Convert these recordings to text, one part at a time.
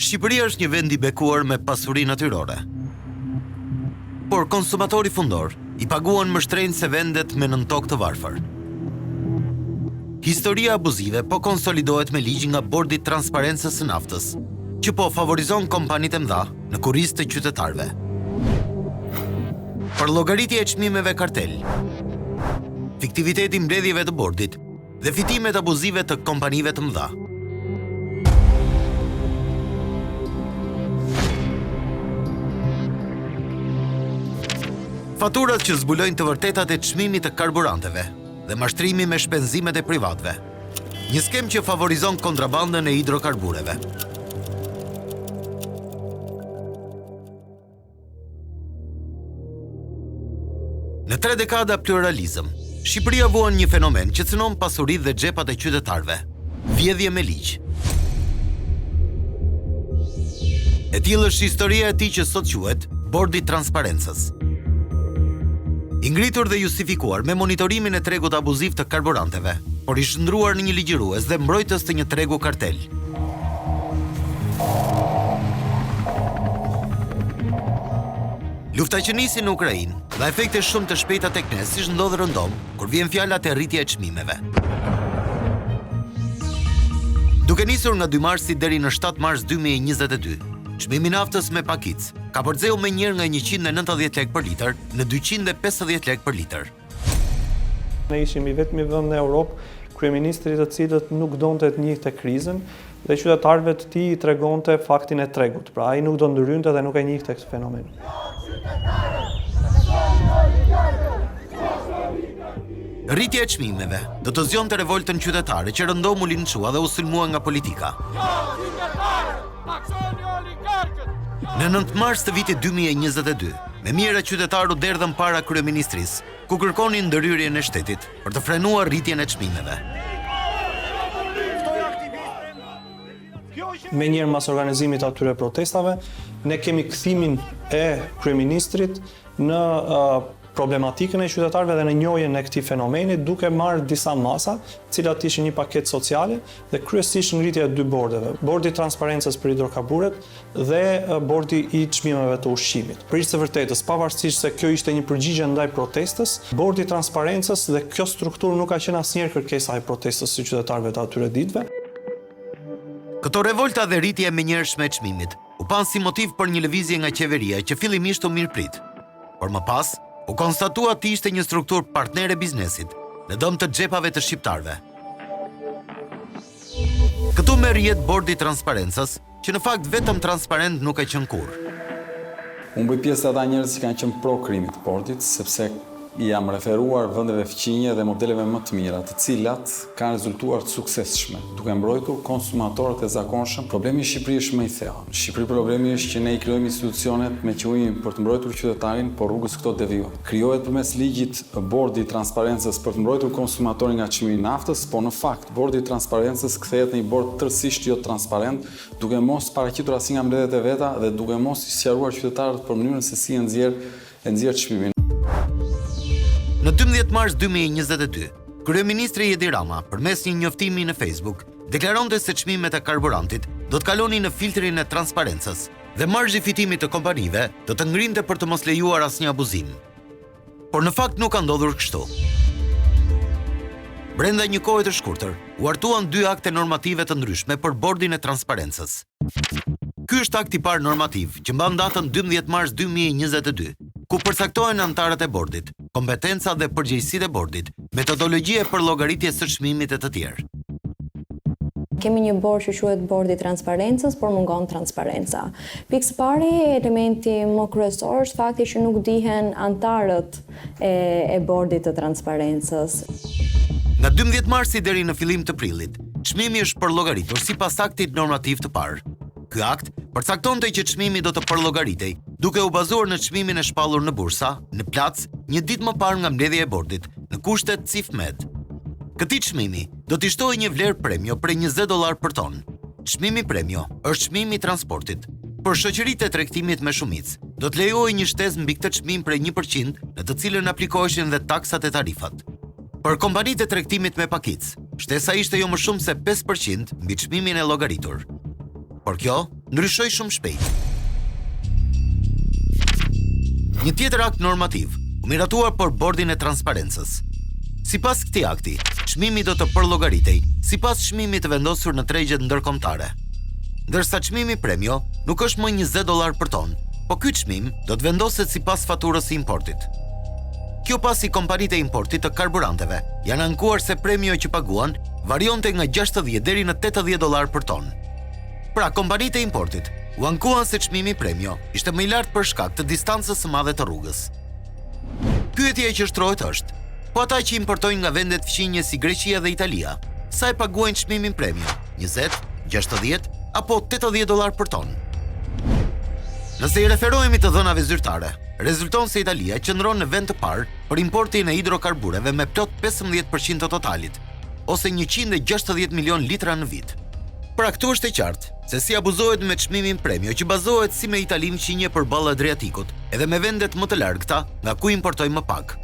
Shqipëria është një vend I bekuar me pasuri natyrore. Por konsumatori fundor I paguan më shtrenjtë se vendet me nën tokë të varfër. Historia abuzive po konsolidohet me ligj nga Bordi I Transparencës së Naftës, që po favorizon kompanitë e mëdha në kurrizë të qytetarëve. Për llogaritje e çmimeve kartel, fiktiviteti I mbledhjeve të bordit dhe fitimet abuzive të kompanive të mëdha. Faturat që zbulojnë të vërtetat e çmimit të karburanteve dhe mashtrimi me shpenzimet e privatëve. Një skem që favorizon kontrabandën e hidrokarbureve. Në 3 dekada pluralizëm, Shqipëria vuan një fenomen që cënon pasuritë dhe xhepat e qytetarëve. Vjedhje me ligj. E tillë është historia e tij që sot quhet Bordi I Transparencës. I ngritur dhe justifikuar me monitorimin e tregut abuziv të karburanteve, por I shndruar në një ligjërues dhe mbrojtës të një tregu kartel. Lufta që nisi në Ukrainë dha efekte shumë të shpejta tek ne, siç ndodh rëndom kur vjen fjala te rritja e çmimeve. Duke nisur nga 2 marsi deri në 7 mars 2022, çmimi I naftës me pakic ka përcjellur më njëherë nga 190 lekë për litër në 250 lekë për litër. Ne ishim I vetmi vend në Europë, kryeministri të cilët nuk donte të njihte krizën dhe qytetarëve të tij I tregonte faktin e tregut. Pra ai nuk do ndrynte dhe nuk e njihte këtë fenomen. Rritja e çmimeve do të zgjonte revoltën qytetare që rëndomu linçua dhe u sulmua nga politika. Në 9 mars të vitit 2022, me mijëra qytetarë u derdhën para kryeministrisë, ku kërkonin ndërhyrjen e shtetit për të frenuar rritjen e çmimeve. Me njëherë mas organizimit të atyre protestave, ne kemi kthimin e kryeministrit në problematikën e qytetarëve dhe në njohjen e këtij fenomeni, duke marrë disa masa, të cilat ishin një paketë sociale dhe kryesisht ngritja e 2 bordeve, Bordi I Transparencës për hidrokarburet dhe Bordi I çmimeve të ushqimit. Për së vërtetës, pavarësisht se kjo ishte një përgjigje ndaj protestës, Bordi I Transparencës dhe kjo strukturë nuk ka qenë asnjëherë kërkesa e protestës së qytetarëve të atyre ditëve. Këto revolta dhe rritja e menjëhershme e çmimit u pan si motiv për një lëvizje nga qeveria që fillimisht u mirëprit, por më pas u konstatua të ishte një strukturë partnere biznesit në dëm të xhepave të shqiptarëve. Këtu merr jetë Bordi I Transparencës, që në fakt vetëm transparent nuk ka qenë kurrë. Unë bëj pjesë ata njerëz që kanë qenë pro krimit të bordit, sepse I jam referuar vendeve fqinje dhe modeleve më të mira, të cilat kanë rezultuar të suksesshme, duke mbrojtur konsumatorët e zakonshëm. Problemi I Shqipërisë është më I thellë. Në Shqipëri problemi është që ne I krijojmë institucionet me qëllim për të mbrojtur qytetarin, por rrugës këto devijohen. Krijohet përmes ligjit Bordi I Transparencës për të mbrojtur konsumatorin nga çmimi I naftës, por në fakt Bordi I Transparencës kthehet në një bord tërësisht jo transparent, duke mos paraqitur asnjë nga mbledhjet e veta dhe duke mos I sqaruar qytetarët për mënyrën se si e nxjerr çmimin. Në 12 mars 2022, kryeministri Edi Rama, përmes një njoftimi në Facebook, deklaronte se çmimet e karburantit do të kalonin në filtrin e transparencës dhe marzhi fitimit të kompanive do të ngrinte për të mos lejuar asnjë abuzim. Por në fakt nuk ka ndodhur kështu. Brenda një kohe të shkurtër, u hartuan 2 akte normative të ndryshme për Bordin e Transparencës. Ky është akti I parë normativ që mban datën 12 mars 2022, ku përcaktohen anëtarët e bordit, kompetenca dhe përgjegjësitë e bordit, metodologjia për llogaritje së çmimit e të tjerë. Kemi një bord që quhet Bordi I Transparencës, por mungon transparenca. Pikë së pari, elementi më kryesor është fakti që nuk dihen anëtarët e Bordit të Transparencës. Nga 12 marsi deri në fillim të prillit, çmimi është përllogaritur sipas aktit normativ të parë. Ky akt përcaktonte që çmimi do të përllogaritej, duke u bazuar në çmimin e shpallur në bursa, në plac, një ditë më parë nga mbledhja e bordit, në kushtet CIF-Med. Këtij çmimi do t'i shtojë një vlerë premio prej $20 për ton. Çmimi premio është çmimi I transportit. Për shoqëritë e tregtimit me shumicë, do të lejojë një shtesë mbi këtë çmim prej 1%, në të cilën aplikoheshin dhe taksat e tarifat. Për kompanitë e tregtimit me pakic, shtesa ishte jo më shumë se 5% mbi çmimin e llogaritur. Por kjo ndryshoi shumë shpejt. Një tjetër akt normativ u miratuar për bordin e transparencës. Sipas këtij akti, çmimi do të përllogaritej sipas çmimit të vendosur në tregjet ndërkombëtare. Ndërsa çmimi premio nuk është më $20 për ton, po ky çmim do të vendoset sipas faturës së importit. Kjo pasi kompanitë e importit të karburanteve janë ankuar se premio që paguan varionte nga $60 deri në $80 për ton. Pra, kompanitë e importit u ankuan se çmimi premio ishte më i lartë për shkak të distancës së madhe të rrugës. Pyetja që shtrohet është: po ata që importojnë nga vendet fqinje si Greqia dhe Italia, sa e paguajnë çmimin premio? 20, 60 apo $80 për ton? Nëse i referohemi të dhënave zyrtare, rezulton se Italia qëndron në vend të parë për importin e hidrokarbureve me plot 15% të totalit, ose 160 milion litra në vit. Pra, këtu është e qartë se si abuzohet me çmimin premio që bazohet si me Italinë fqinje përballë Adriatikut, edhe me vendet më të largëta nga ku importojnë më pak.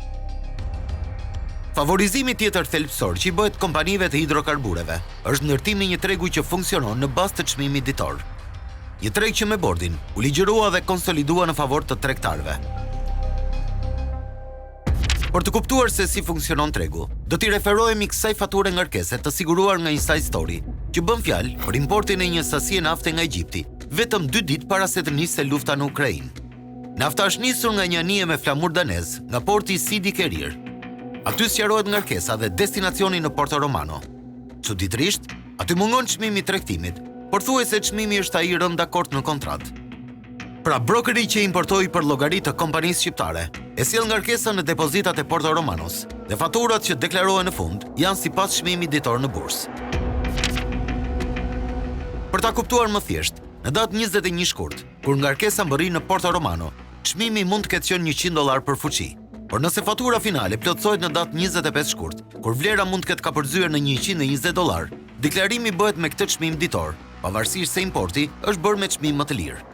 Favorizimi tjetër thelbësor që i bëhet kompanive të hidrokarbureve është ndërtimi i një tregu që funksionon në bazë të çmimit ditor. Një treg që me bordin u ligjërua dhe konsolidua në favor të tregtarëve. Për të kuptuar se si funksionon tregu, do t'i referohemi kësaj fature ngarkese të siguruar nga Inside Story, që bën fjalë për importin e një sasie nafte nga Egjipti, vetëm 2 ditë para se të nisë lufta në Ukrainë. Nafta është nisur nga një anije me flamur danez nga porti Sidi Kerir. Aty sqarohet ngarkesa dhe destinacioni në Porto Romano. Çuditërisht, aty mungon çmimi i tregtimit, por thuhet se çmimi është ai rënë dakord në kontratë. Pra, brokeri që importoi për llogari të kompanisë shqiptare e sjell ngarkesën në depozitat e Porto Romanos dhe faturat që deklarohen në fund janë sipas çmimit ditor në bursë. Për ta kuptuar më thjesht, në datë 21 shkurt, kur ngarkesa mbërri në Porto Romano, çmimi mund të ketë qenë $100 për fuqi. Por nëse fatura finale plotësohet në datë 25 shkurt, kur vlera mund të ketë kapërcyer në $120, deklarimi bëhet me këtë çmim ditor, pavarësisht se importi është bërë me çmim më të lirë.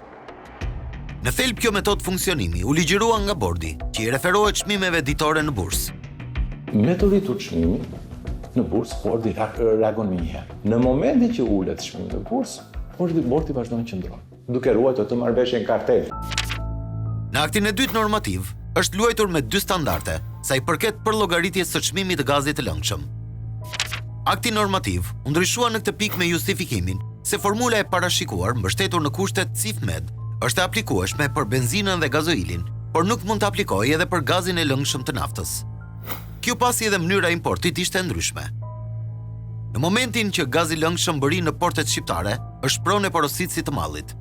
Në thelb kjo metodë funksionimi u ligjërua nga bordi, që i referohet çmimeve ditore në bursë. Me të rritur çmimin në bursë, bordi reagon me njëherë. Në momentin që ulet çmimi në bursë, bordi vazhdon të qëndron, duke ruajtur të marrëveshjen kartel. Në aktin e dytë normativ është luajtur me 2 standarde, sa i përket përllogaritjes së çmimit të gazit të lëngshëm. Akti normativ u ndryshua në këtë pikë me justifikimin se formula e parashikuar mbështetur në kushtet CIF-MED është e aplikueshme për benzinën dhe gazoilin, por nuk mund të aplikojë edhe për gazin e lëngshëm të naftës. Kjo pasi edhe mënyra e importit ishte ndryshme. Në momentin që gazi i lëngshëm bëri në portet shqiptare, është pronë e porositësit të mallit.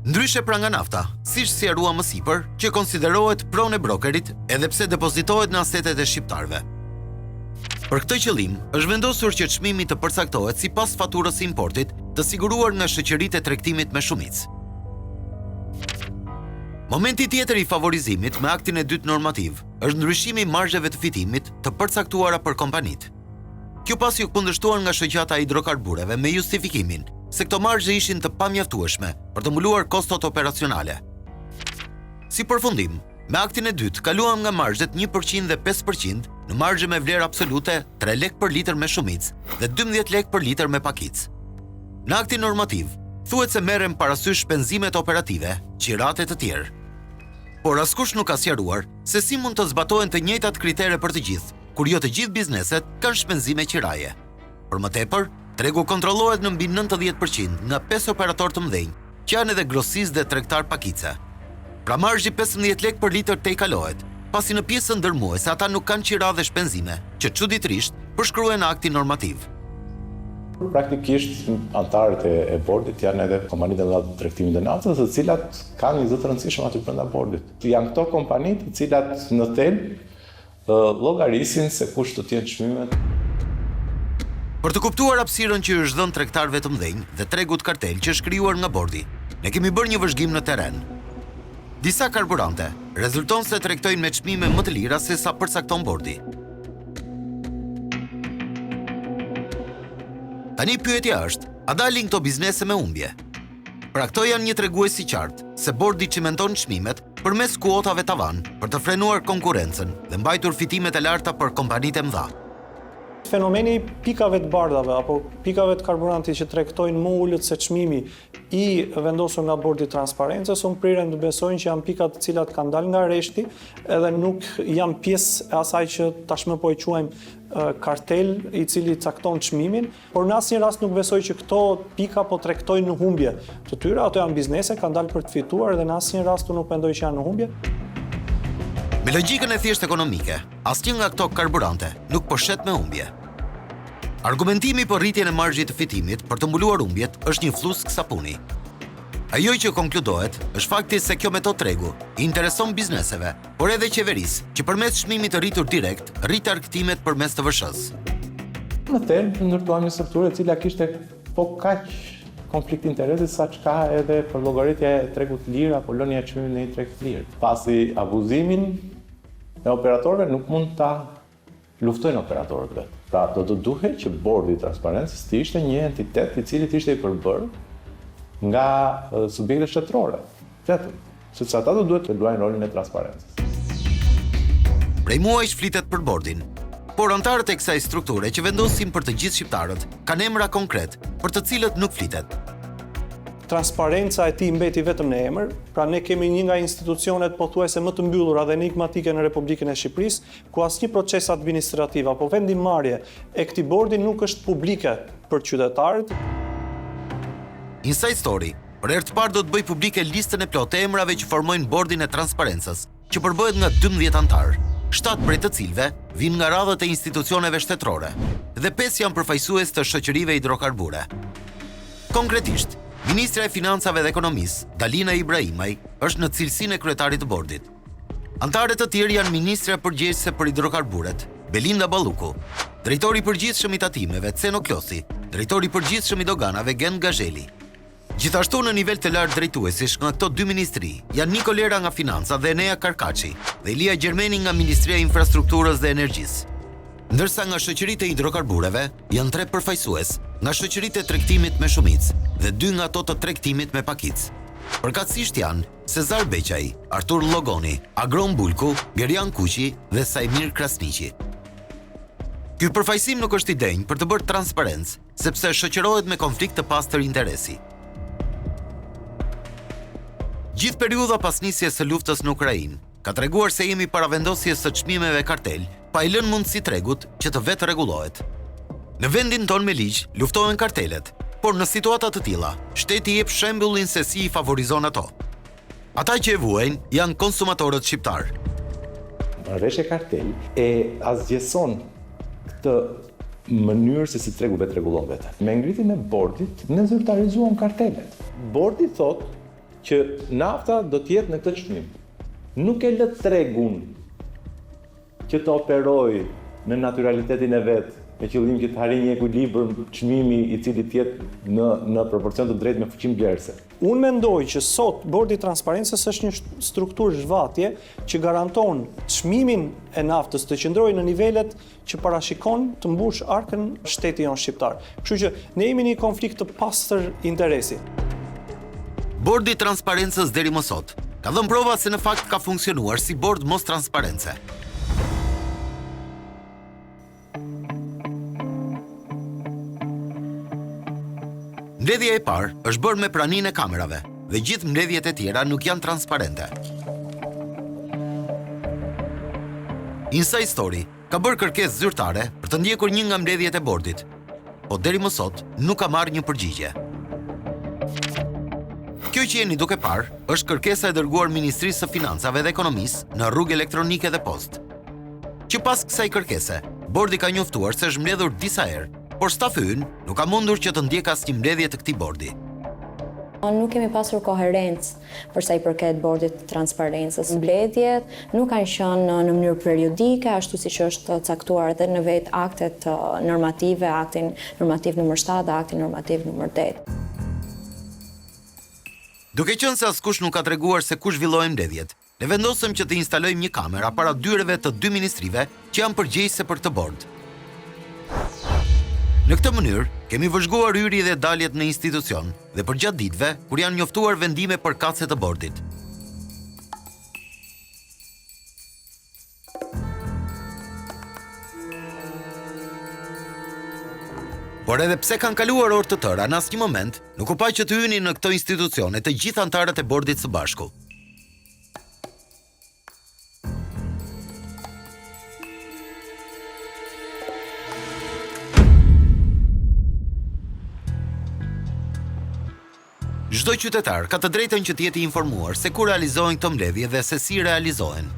Ndryshe pra nga nafta, siç sqarua më sipër, që konsiderohet pronë e brokerit edhe pse depozitohet në asetet e shqiptarëve. Për këtë qëllim, është vendosur që çmimi të përcaktohet sipas faturës së importit, të siguruar nga shoqëritë e tregtimit me shumicë. Momenti tjetër i favorizimit me aktin e dytë normativ është ndryshimi i marzheve të fitimit të përcaktuara për kompanitë. Kjo pasi u kundërshtuar nga shoqata e hidrokarbureve me justifikimin se këto marzhe ishin të pamjaftueshme për të mbuluar kostot operacionale. Si përfundim, me aktin e dytë kaluam nga marzhet 1% dhe 5% në marzhe me vlerë absolute 3 lek për litër me shumicë dhe 12 lek për litër me pakicë. Në aktin normativ, thuhet se merren parasysh shpenzimet operative, qirate të tjerë. Por askush nuk ka sqaruar se si mund të zbatohen të njëjtat kritere për të gjithë, kur jo të gjithë bizneset kanë shpenzime qiraje. Për më tepër, tregu kontrollohet në mbi 90% nga 5 operatorë të mëdhenj, që janë edhe grosistë dhe tregtar pakice. Pra marzhi 15 lek për litër tejkalohet, pasi në pjesën ndërmuese ata nuk kanë qira dhe shpenzime, që çuditërisht përshkruhen në aktin normativ. Praktikisht antarët e bordit janë edhe kompanitë e të tregtimit të naftës, të cilat kanë një zë të rëndësishëm aty brenda bordit. Janë këto kompanitë të cilat në thelb llogarisin se kush do të jenë çmimet. Për të kuptuar hapësirën që është dhënë tregtarëve të mëdhenj dhe tregut kartel që është krijuar nga bordi, ne kemi bërë një vëzhgim në terren. Disa karburante rezulton se tregtojnë me çmime më të lira se sa përcakton bordi. Tani pyetja është, a dalin këto biznese me humbje? Pra këto janë një tregues i qartë se bordi çimenton çmimet përmes kuotave tavan për të frenuar konkurrencën dhe mbajtur fitimet e larta për kompanitë e mëdha. fenomeni i pikave të bardhave apo pikave të karburantit që tregtojnë më ulët se çmimi i vendosur nga bordi i transparencës, unë prirem të besojnë që janë pika të cilat kanë dalë nga rreshti edhe nuk janë pjesë e asaj që tashmë po e quajmë kartel i cili cakton çmimin, por në asnjë rast nuk besoj që këto pika po tregtojnë në humbje të tyre, ato janë biznese, kanë dalë për të fituar dhe në asnjë rast unë nuk mendoj që janë në humbje. Me logjikën e thjesht ekonomike, asnjë nga këto karburante nuk po shet me humbje. Argumentimi për rritjen e marzhit të fitimit për të mbuluar humbjet është një flusk sapuni. Ajo që konkludohet është fakti se kjo metodë tregu i intereson bizneseve, por edhe qeverisë, që përmes çmimit të rritur direkt, rrit argëtimet përmes të VSH-s. Në term, ndërtuam një strukturë e cila kishte po kaq konflikt interesi sa çka edhe për llogaritja e tregut të lirë apo lënia e çmimit në një treg të lirë. Pasi abuzimin e operatorëve nuk mund ta luftojnë operatorët vetë. Pra, do të duhet që bordi i transparencës të ishte një entitet i cili të ishte i përbërë nga subjekte shtetërore. Vetëm, sepse ata do duhet të luajnë rolin e transparencës. Prej muajsh flitet për bordin, por antarët e kësaj strukture që vendosin për të gjithë shqiptarët kanë emra konkret për të cilët nuk flitet. Transparenca e tij mbeti vetëm në emër, pra ne kemi një nga institucionet pothuajse më të mbyllura dhe enigmatike në Republikën e Shqipërisë, ku asnjë proces administrativ apo vendimmarrje e këtij bordi nuk është publike për qytetarët. Inside Story, për herë të parë do të bëj publike listën e plotë e emrave që formojnë bordin e transparencës, që përbëhet nga 12 antarë, 7 prej të cilëve vinë nga radhët e institucioneve shtetërore dhe 5 janë përfaqësues të shoqërive hidrokarbure. Konkretisht, Ministra e Financave dhe Ekonomisë, Dalina Ibrahimaj, është në cilësinë e kryetarit të bordit. Antarët të tjerë janë ministra përgjegjëse për hidrokarburet, Belinda Balluku, drejtori i përgjithshëm i tatimeve, Ceno Klosi, drejtori i përgjithshëm i doganave, Gen Gazheli. Gjithashtu në nivel të lartë drejtuesish nga këto dy ministri janë Niko Lera nga Financa dhe Enea Karkaçi dhe Ilia Gjermeni nga Ministria e Infrastrukturës dhe Energjisë. Ndërsa nga shoqëritë e hidrokarbureve janë 3 përfaqësues, nga shoqëritë e tregtimit me shumicë dhe 2 nga ato të tregtimit me pakicë. Përkatësisht janë Sezar Beqaj, Artur Llogoni, Agron Bulku, Gerian Kuqi dhe Sajmir Krasniqi. Ky përfaqësim nuk është i denjë për të bërë transparencë, sepse shoqërohet me konflikt të pastër interesi. Gjithë periudha pas nisjes së luftës në Ukrainë ka treguar se jemi para vendosjes së çmimeve kartel, pa i lënë mundësi tregut që të vetë rregullohet. Në vendin tonë me ligj luftohen kartelet, por në situata të tilla, shteti jep shembullin se si i favorizon ato. Ata që e vuajnë janë konsumatorët shqiptar. Rreshje kartel e asgjëson këtë mënyrë se si tregu vetë rregullon veten. Me ngritjen e bordit, ne zyrtarizuam kartelet. Bordi thotë që nafta do të jetë në këtë çmim. Nuk e lë tregun që të operojë në naturalitetin e vet, me qëllim që të arrijë një ekuilibër çmimi i cili të jetë në proporcion të drejtë me fuqinë blerëse. Unë mendoj që sot bordi i transparencës është një strukturë zhvatje që garanton çmimin e naftës të qëndrojë në nivelet që parashikon të mbush arkën shteti jon shqiptar. Kështu që ne jemi në një konflikt të pastër interesi. Bordi i transparencës deri më sot ka dhënë prova se në fakt ka funksionuar si bord mos transparence. Mbledhja e parë është bërë me praninë e kamerave dhe gjithë mbledhjet e tjera nuk janë transparente. Inside Story ka bërë kërkesë zyrtare për të ndjekur një nga mbledhjet e bordit, po deri më sot nuk ka marrë një përgjigje. Kjo që jeni duke parë është kërkesa e dërguar Ministrisë së Financave dhe Ekonomisë në rrugë elektronike dhe postë. Që pas kësaj kërkese, bordi ka njoftuar se është mbledhur disa herë, por stafi ynë nuk ka mundur që të ndjek asnjë mbledhje të këtij bordi. Nuk kemi pasur koherencë për sa i përket bordit të transparencës. Mbledhjet nuk kanë qenë në mënyrë periodike, ashtu siç është caktuar edhe në vetë aktet normative, aktin normativ nr. 7 dhe aktin normativ nr. 8. Duke qenë se askush nuk ka treguar se kush zhvilloi mbledhjet, ne vendosëm që të instalojmë një kamera para dyreve të 2 ministrive që janë përgjegjëse për këtë bord. Në këtë mënyrë, kemi vëzhguar hyri dhe daljet në institucion dhe përgjatë ditëve kur janë njoftuar vendime për kacet të bordit. Por edhe pse kanë kaluar orë të tëra, në asnjë moment nuk u pa që të hynin në këto institucione të gjithë anëtarët e bordit së bashku. Çdo qytetar ka të drejtën që të jetë i informuar se ku realizohen këto mbledhje dhe se si realizohen.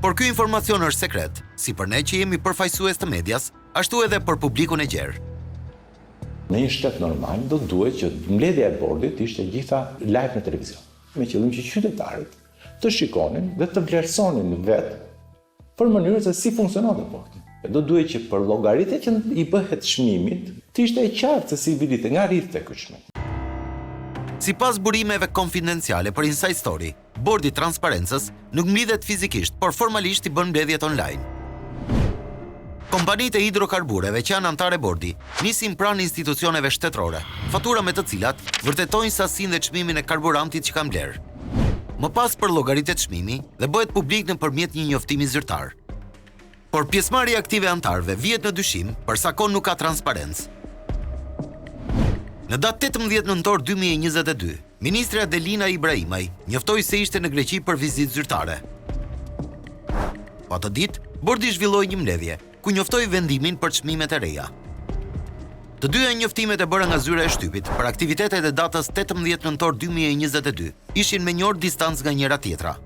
Por ky informacion është sekret, si për ne që jemi përfaqësues të medias, ashtu edhe për publikun e gjerë. Në një shtet normal do duhet që mbledhja e bordit ishte gjitha live në televizion, me qëllim që qytetarët të shikonin dhe të vlerësonin vetë për mënyrën se si funksiononte bordi. Do duhet që për llogaritë që i bëhet çmimit, të ishte e qartë se si vidite nga rrite ky çmim. Sipas burimeve konfidenciale për Inside Story, bordi i transparencës nuk mblidhet fizikisht, por formalisht i bën mbledhjet online. Kompanitë e hidrokarbureve që janë anëtare bordi nisin pranë institucioneve shtetërore, fatura me të cilat vërtetojnë sasinë dhe çmimin e karburantit që kanë blerë. Më pas për llogaritë çmimi dhe bëhet publik nëpërmjet një njoftimi zyrtar. Por pjesëmarrja aktive e anëtarëve vihet në dyshim për sa kohë nuk ka transparencë. Në datë 18 nëntor 2022, Ministri Adelina Ibrahimaj njoftoi se ishte në Greqi për vizitë zyrtare. Pa të ditë, bordi zhvilloi një mbledhje, ku njoftoi vendimin për çmimet e reja. Të dyja njoftimet e bëra nga zyra e shtypit për aktivitetet e datës 18 nëntor 2022 ishin me një orë distancë nga njëra tjetra.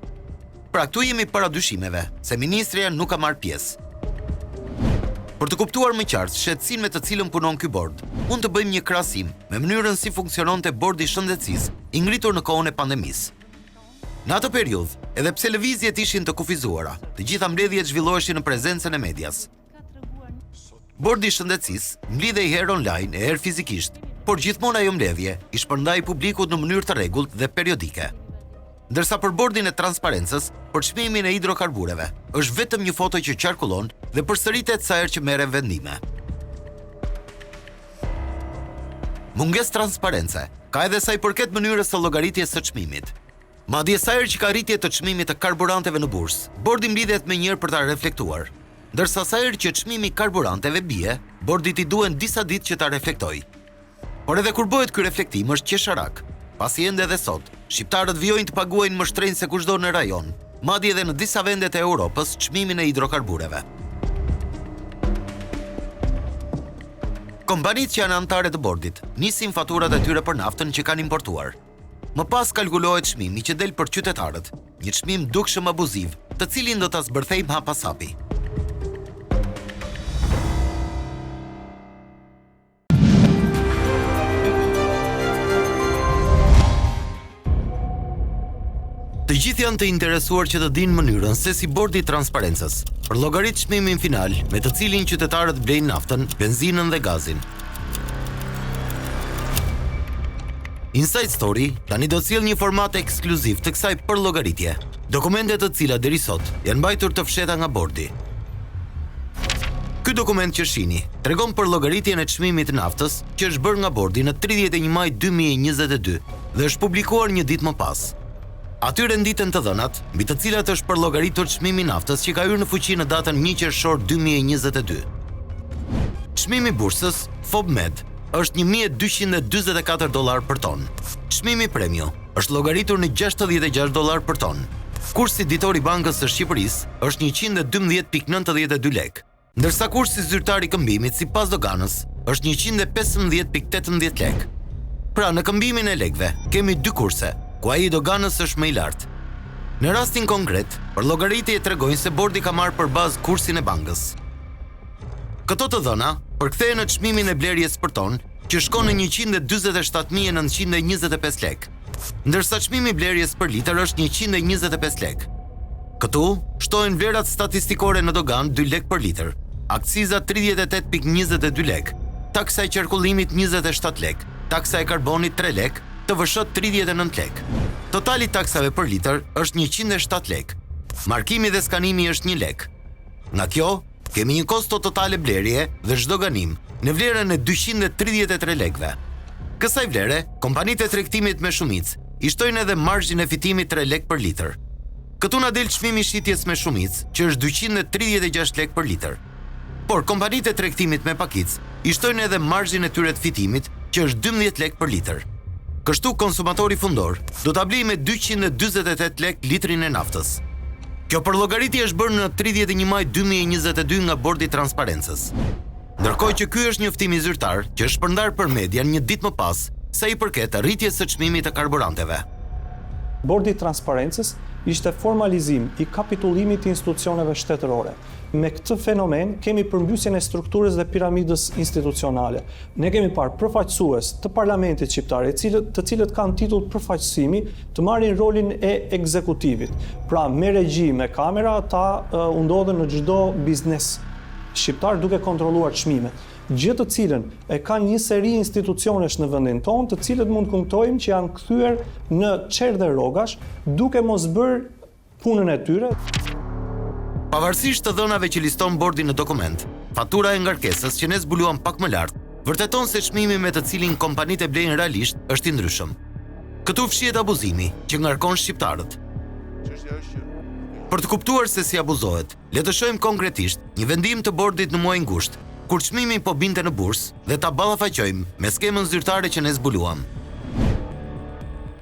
Pra këtu jemi para dyshimeve se ministria nuk ka marrë pjesë. Për të kuptuar më qartë shqetësinë me të cilën punon ky bord, mund të bëjmë një krahasim me mënyrën si funksiononte bordi i shëndetësisë i ngritur në kohën e pandemisë. Në atë periudhë, edhe pse lëvizjet ishin të kufizuara, të gjitha mbledhjet zhvilloheshin në prezencën e medias. Bordi i shëndetësisë mblidhej herë online e herë fizikisht, por gjithmonë ajo mbledhje i shpërndai publikut në mënyrë të rregullt dhe periodike. Ndërsa për bordin e transparencës, për çmimin e hidrokarbureve, është vetëm një foto që qarkullon dhe përsëritet sa herë që merren vendime. Mungesë transparence ka edhe sa i përket mënyrës së llogaritjes së çmimit. Madje sa herë që ka rritje të çmimit të karburanteve në bursë, bordi mblidhet menjëherë për ta reflektuar. Ndërsa sa herë që çmimi i karburanteve bie, bordit i duhen disa ditë që ta reflektojë. Por edhe kur bëhet ky reflektim është qesharak. Pasi ende edhe sot, shqiptarët vijojnë të paguajnë më shtrenjtë se kushdo në rajon, madje edhe në disa vendet e Europës, çmimin e hidrokarbureve. Kompanitë që janë anëtare të bordit nisin faturat e tyre për naftën që kanë importuar. Më pas kalkulohet çmimi që del për qytetarët, një çmim dukshëm abuziv, të cilin do ta zbërthejmë hapa sapi. Të gjithë janë të interesuar që të dinë mënyrën se si bordi i transparencës përllogarit çmimin final me të cilin qytetarët blejnë naftën, benzinën dhe gazin. Inside Story tani do të sjellë një format ekskluziv të kësaj përllogaritje, dokumente të cilat deri sot janë mbajtur të fshehta nga bordi. Ky dokument që shihni tregon përllogaritjen e çmimit të naftës që është bërë nga bordi në 31 maj 2022 dhe është publikuar një ditë më pas. Aty renditen të dhënat, mbi të cilat është përllogaritur çmimi i naftës që ka hyrë në fuqi në datën 1 qershor 2022. Çmimi i bursës FOBMED është $1.244 për ton. Çmimi premium është llogaritur në $66 për ton. Kursi ditor i Bankës së Shqipërisë është 112.92 lek, ndërsa kursi zyrtar i këmbimit sipas doganës është 115.18 lek. Pra në këmbimin e lekëve kemi dy kurse, ku ai i doganës është më i lartë. Në rastin konkret, përllogaritjet tregojnë se bordi ka marrë për bazë kursin e bankës. Këto të dhëna përkthehen në çmimin e blerjes për ton, që shkon në 147.925 lek, ndërsa çmimi i blerjes për litër është 125 lek. Këtu shtohen vlerat statistikore në dogan 2 lek për litër, akciza 38.22 lek, taksa e qarkullimit 27 lek, taksa e karbonit 3 lek, TVSH 39 lek. Totali taksave për litër është 107 lek. Markimi dhe skanimi është 1 lek. Nga kjo, kemi një kosto totale blerje dhe zhdoganim në vlerën e 233 lekve. Kësaj vlere, kompanitë e tregtimit me shumicë i shtojnë edhe marzhin e fitimit 3 lek për litër. Këtu na del çmimi i shitjes me shumicë, që është 236 lek për litër. Por kompanitë e tregtimit me pakicë i shtojnë edhe marzhin e tyre të fitimit, që është 12 lek për litër. Kështu konsumatori fundor do ta blejë me 248 lek litrin e naftës. Kjo përllogaritje është bërë në 31 maj 2022 nga Bordi i Transparencës. Ndërkohë që ky është njoftimi zyrtar që është shpërndar për median një ditë më pas sa i përket arritjes së çmimit të karburanteve. Bordi i Transparencës ishte formalizim i kapitullimit të institucioneve shtetërore. Me këtë fenomen kemi përmbysjen e strukturës dhe piramidës institucionale. Ne kemi parë përfaqësues të parlamentit shqiptar, të cilët kanë titull përfaqësimi të marrin rolin e ekzekutivit. Pra me regji, me kamera, ata u ndodhen në çdo biznes shqiptar duke kontrolluar çmimet. Gjë të cilën e kanë një seri institucionesh në vendin tonë, të cilët mund kuptojmë që janë kthyer në çerdhe dhe rrogash, duke mos bërë punën e tyre. Pavarësisht të dhënave që liston bordi në dokument, fatura e ngarkesës që ne zbuluam pak më lart, vërteton se çmimi me të cilin kompanitë e blejnë realisht është i ndryshëm. Këtu fshihet abuzimi që ngarkon shqiptarët. Për të kuptuar se si abuzohet, le të shohim konkretisht një vendim të bordit në muajin gusht, kur çmimi po binte në bursë dhe ta ballafaqojmë me skemën zyrtare që ne zbuluam.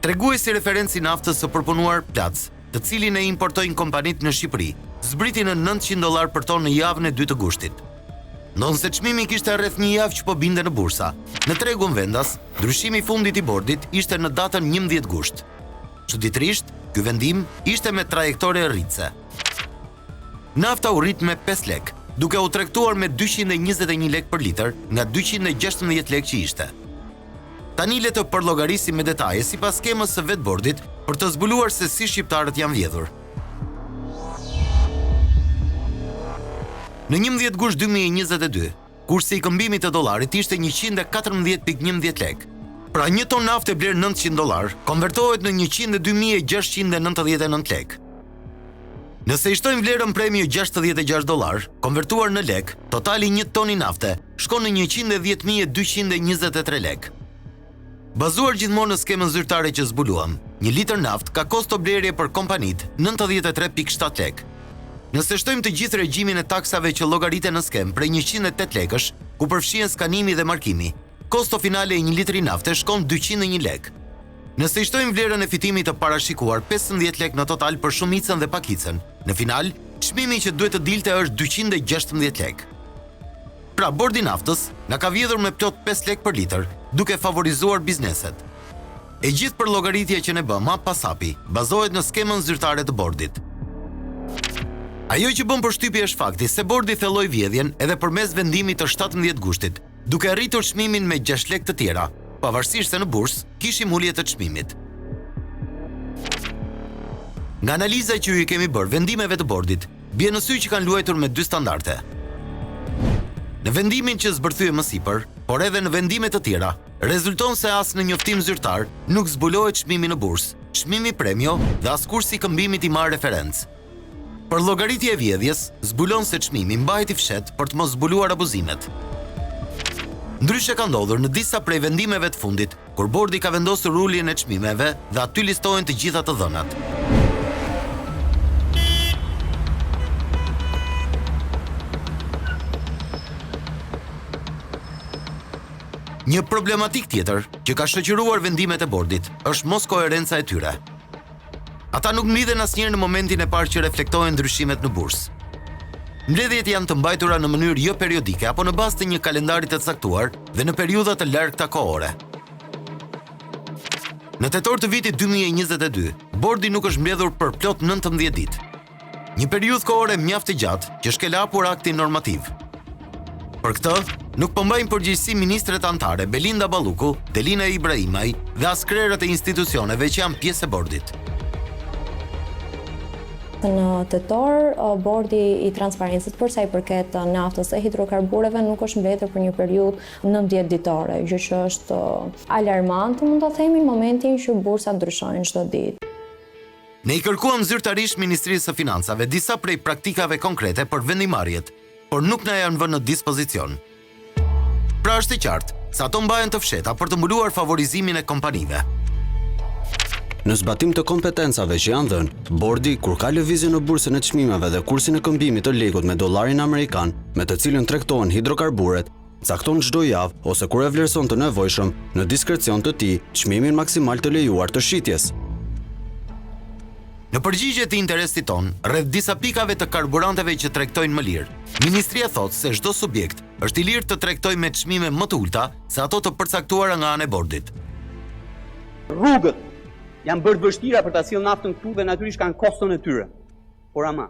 Treguesi referenci naftës së përpunuar Plac, të cilin e importojnë kompanitë në Shqipëri, zbriti në $900 për tonë në javën e 2 të gushtit. Ndonse çmimi kishte rreth një javë që po binte në bursa, në tregun vendas, ndryshimi i fundit i bordit ishte në datën 11 gusht. Çuditërisht, ky vendim ishte me trajektore rritëse. Nafta u rrit me 5 lek, duke u tregtuar me 221 lek për litër nga 216 lek që ishte. Tani le të përllogarisim me detaje sipas skemës së vet bordit për të zbuluar se si shqiptarët janë vjedhur. Në 11 gusht 2022, kursi i këmbimit të dollarit ishte 114.11 lek. Pra një ton naftë e bler $900 konvertohet në 102.699 lek. Nëse i shtojmë vlerën premie $66, konvertuar në lek, totali një toni nafte shkon në 110.223 lek. Bazuar gjithmonë në skemën zyrtare që zbuluam, një litër naftë ka kosto blerje për kompanitë 93.7 lek. Nëse shtojmë të gjithë regjimin e taksave që llogariten në skem prej 108 lekësh, ku përfshihen skanimi dhe markimi, kosto finale e një litri nafte shkon 201 lek. Nëse i shtojmë vlerën e fitimit të parashikuar 15 lek në total për shumicën dhe pakicën, në final, çmimi që duhet të dilte është 216 lek. Pra, bordi naftës na ka vjedhur me plot 5 lek për litër, duke favorizuar bizneset. E gjithë përllogaritja që ne bëm pas hapi bazohet në skemën zyrtare të bordit. Ajo që bën përshtypje është fakti se bordi thelloi vjedhjen edhe përmes vendimit të 17 gushtit, duke arritur çmimin me 6 lek të tjera, pavarësisht se në bursë kishim ulje të çmimit. Nga analiza që ju i kemi bërë vendimeve të bordit, bie në sy që kanë luajtur me 2 standarde. Në vendimin që zbërthye më sipër, por edhe në vendime të tjera, rezulton se as në njoftim zyrtar nuk zbulohet çmimi në bursë, çmimi premio dhe as kursi i këmbimit i marrë referencë. Përllogaritja e vjedhjes zbulon se çmimi mbahet i fshet për të mos zbuluar abuzimet. Ndryshe ka ndodhur në disa prej vendimeve të fundit, kur bordi ka vendosur uljen e çmimeve dhe aty listohen të gjitha të dhënat. Një problematik tjetër që ka shoqëruar vendimet e bordit është mos koherenca e tyre. Ata nuk mlidhen asnjëherë në momentin e parë që reflektohen ndryshimet në bursë. Mbledhjet janë të mbajtura në mënyrë jo periodike apo në bazë të një kalendari të caktuar dhe në periudha të largëta kohore. Në tetor të vitit 2022, bordi nuk është mbledhur për plot 19 ditë. Një periudhë kohore mjaft e gjatë që shkel hapur aktin normativ. Për këtë, nuk përmbajnë përgjegjësi ministret antare Belinda Balluku, Delina Ibrahimaj dhe as krerët e institucioneve që janë pjesë e bordit. Në tetor, bordi i transparencës për sa i përket naftës e hidrokarbureve nuk është mbledhur për një periudhë 90 ditore, gjë që është alarmante, mund ta themi, në momentin që bursa ndryshojnë çdo ditë. Ne i kërkuam zyrtarisht Ministrisë së Financave disa prej praktikave konkrete për vendimarrjet, por nuk na janë vënë në dispozicion. Pra është e qartë se ato mbahen të fsheta për të mbuluar favorizimin e kompanive. Në zbatim të kompetencave që janë dhënë, bordi, kur ka lëvizje në bursën e çmimeve dhe kursin e këmbimit të lekut me dollarin amerikan, me të cilin tregtohen hidrokarburet, cakton çdo javë ose kur e vlerëson të nevojshëm në diskrecion të tij çmimin maksimal të lejuar të shitjes. Në përgjigje të interesit ton, rreth disa pikave të karburanteve që tregtojnë më lirë, Ministria thotë se çdo subjekt është i lirë të tregtojë me çmime më të ulta se ato të përcaktuara nga ana e bordit. Rrugët janë bërë vështira për ta sjellë naftën këtu dhe natyrisht kanë koston e tyre. Por ama,